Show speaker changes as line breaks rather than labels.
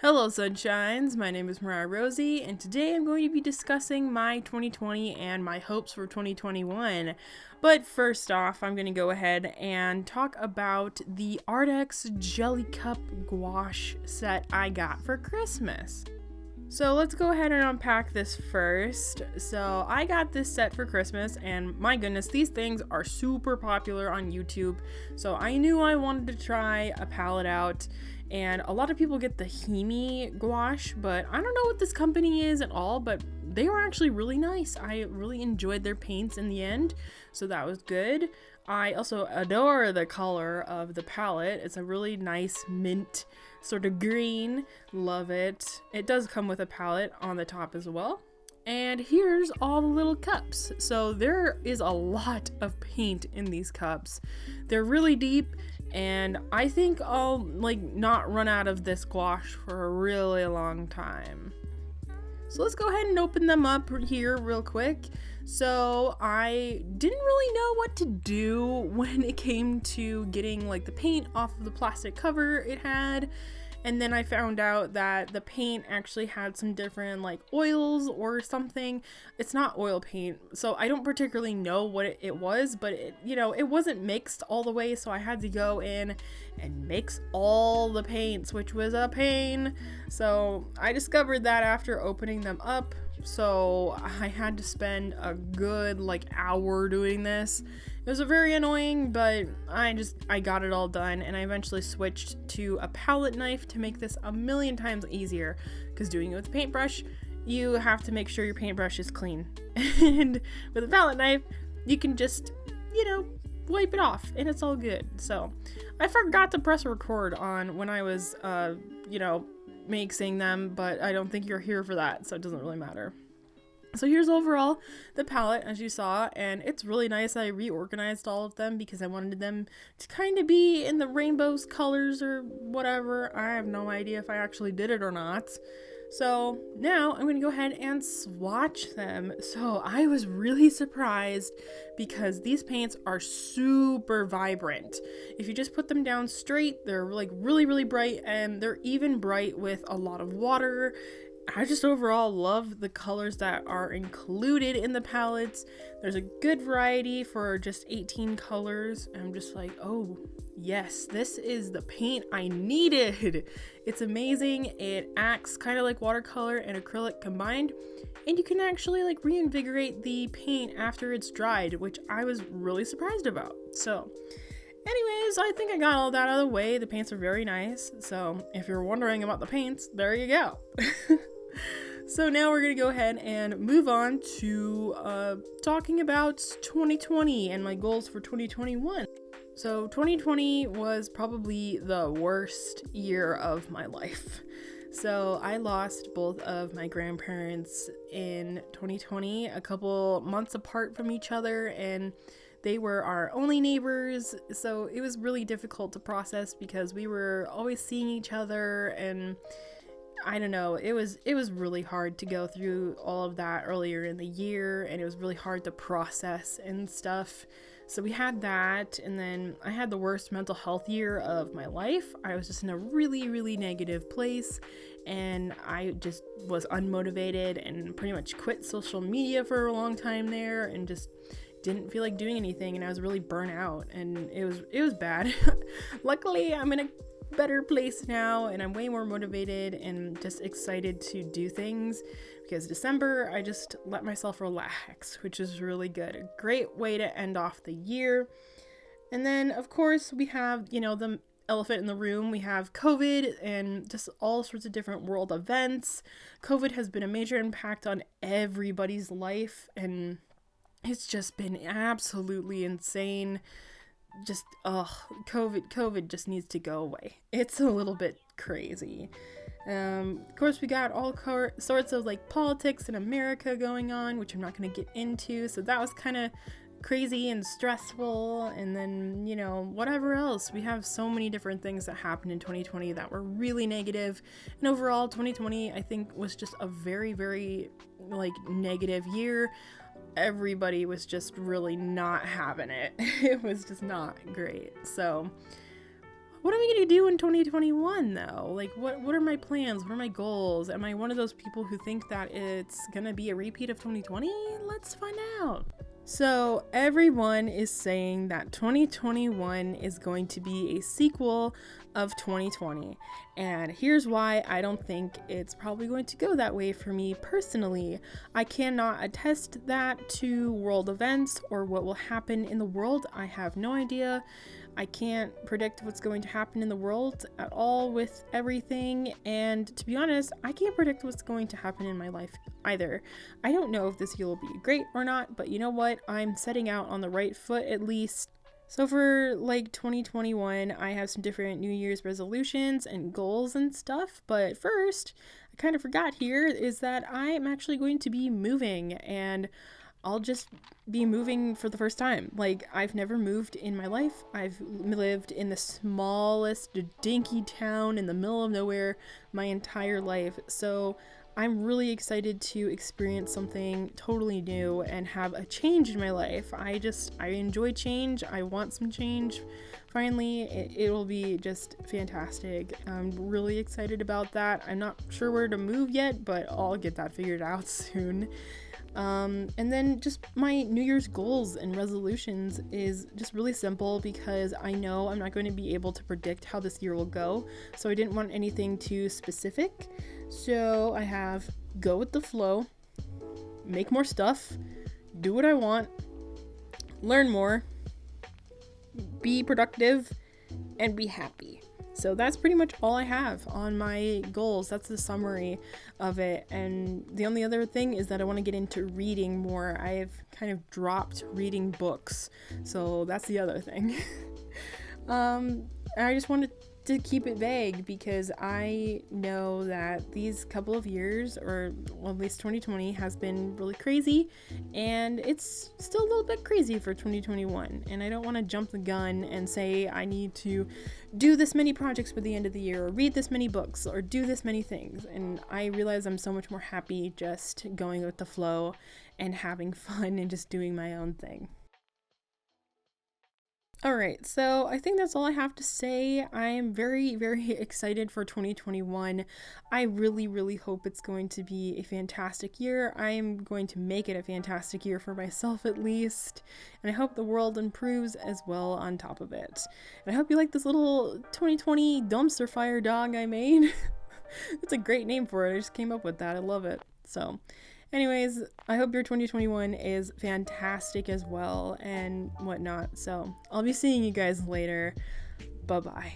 Hello Sunshines, my name is Mariah Rosie, and today I'm going to be discussing my 2020 and my hopes for 2021. But first off, I'm going to go ahead and talk about the Artx Jellycup Gouache set I got for Christmas. So let's go ahead and unpack this first. So I got this set for Christmas, and my goodness, these things are super popular on YouTube. So I knew I wanted to try a palette out, and a lot of people get the Hemi gouache, but I don't know what this company is at all, but they were actually really nice. I really enjoyed their paints in the end, so that was good. I also adore the color of the palette. It's a really nice mint sort of green. Love it. It does come with a palette on the top as well. And here's all the little cups. So there is a lot of paint in these cups. They're really deep, and I think I'll not run out of this gouache for a really long time. So let's go ahead and open them up here real quick. So I didn't really know what to do when it came to getting the paint off of the plastic cover it had. And then I found out that the paint actually had some different oils or something. It's not oil paint, so I don't particularly know what it was, but it wasn't mixed all the way, so I had to go in and mix all the paints, which was a pain. So I discovered that after opening them up, so I had to spend a good hour doing this. It was very annoying, but I got it all done, and I eventually switched to a palette knife to make this a million times easier, because doing it with a paintbrush, you have to make sure your paintbrush is clean. And with a palette knife, you can just, wipe it off, and it's all good. So I forgot to press record on when I was, mixing them, but I don't think you're here for that, so it doesn't really matter. So here's overall the palette, as you saw, and it's really nice. I reorganized all of them because I wanted them to kind of be in the rainbow's colors or whatever. I have no idea if I actually did it or not. So now I'm going to go ahead and swatch them. So I was really surprised because these paints are super vibrant. If you just put them down straight, they're really, really bright, and they're even bright with a lot of water. I just overall love the colors that are included in the palettes. There's a good variety for just 18 colors. I'm just oh yes, this is the paint I needed. It's amazing. It acts kind of like watercolor and acrylic combined, and you can actually reinvigorate the paint after it's dried, which I was really surprised about. So anyways, I think I got all that out of the way. The paints are very nice. So if you're wondering about the paints, there you go. So now we're going to go ahead and move on to talking about 2020 and my goals for 2021. So 2020 was probably the worst year of my life. So I lost both of my grandparents in 2020, a couple months apart from each other, and they were our only neighbors. So it was really difficult to process because we were always seeing each other, and I don't know, it was really hard to go through all of that earlier in the year, and it was really hard to process and stuff. So we had that, and then I had the worst mental health year of my life. I was just in a really, really negative place, and I just was unmotivated and pretty much quit social media for a long time there, and just didn't feel like doing anything, and I was really burnt out, and it was bad. Luckily, I'm in a better place now, and I'm way more motivated and just excited to do things, because December I just let myself relax, which is really good. A great way to end off the year. And then of course we have the elephant in the room. We have COVID and just all sorts of different world events. COVID has been a major impact on everybody's life, and it's just been absolutely insane. Just COVID just needs to go away. It's a little bit crazy. Of course, we got all sorts of politics in America going on, which I'm not going to get into, so that was kind of crazy and stressful. And then whatever else, we have so many different things that happened in 2020 that were really negative. And overall 2020 I think was just a very, very negative year. Everybody was just really not having it. It was just not great. So what am I going to do in 2021 though? Like, what are my plans? What are my goals? Am I one of those people who think that it's going to be a repeat of 2020? Let's find out. So everyone is saying that 2021 is going to be a sequel of 2020. And here's why I don't think it's probably going to go that way for me personally. I cannot attest that to world events or what will happen in the world. I have no idea. I can't predict what's going to happen in the world at all with everything, and to be honest, I can't predict what's going to happen in my life either. I don't know if this year will be great or not, but you know what? I'm setting out on the right foot at least. So for like 2021, I have some different New Year's resolutions and goals and stuff, but first, I kind of forgot here is that I'm actually going to be moving, and I'll just be moving for the first time. Like, I've never moved in my life. I've lived in the smallest dinky town in the middle of nowhere my entire life. So I'm really excited to experience something totally new and have a change in my life. I enjoy change. I want some change. Finally, it will be just fantastic. I'm really excited about that. I'm not sure where to move yet, but I'll get that figured out soon. And then just my New Year's goals and resolutions is just really simple because I know I'm not going to be able to predict how this year will go. So I didn't want anything too specific. So I have go with the flow, make more stuff, do what I want, learn more, be productive, and be happy. So that's pretty much all I have on my goals. That's the summary of it. And the only other thing is that I want to get into reading more. I've kind of dropped reading books. So that's the other thing. I just wanted to keep it vague because I know that these couple of years, or well, at least 2020, has been really crazy, and it's still a little bit crazy for 2021, and I don't want to jump the gun and say I need to do this many projects by the end of the year, or read this many books, or do this many things, and I realize I'm so much more happy just going with the flow and having fun and just doing my own thing. Alright, so I think that's all I have to say. I am very, very excited for 2021. I really, really hope it's going to be a fantastic year. I am going to make it a fantastic year for myself at least. And I hope the world improves as well on top of it. And I hope you like this little 2020 dumpster fire dog I made. It's a great name for it. I just came up with that. I love it. So anyways, I hope your 2021 is fantastic as well and whatnot. So I'll be seeing you guys later. Bye-bye.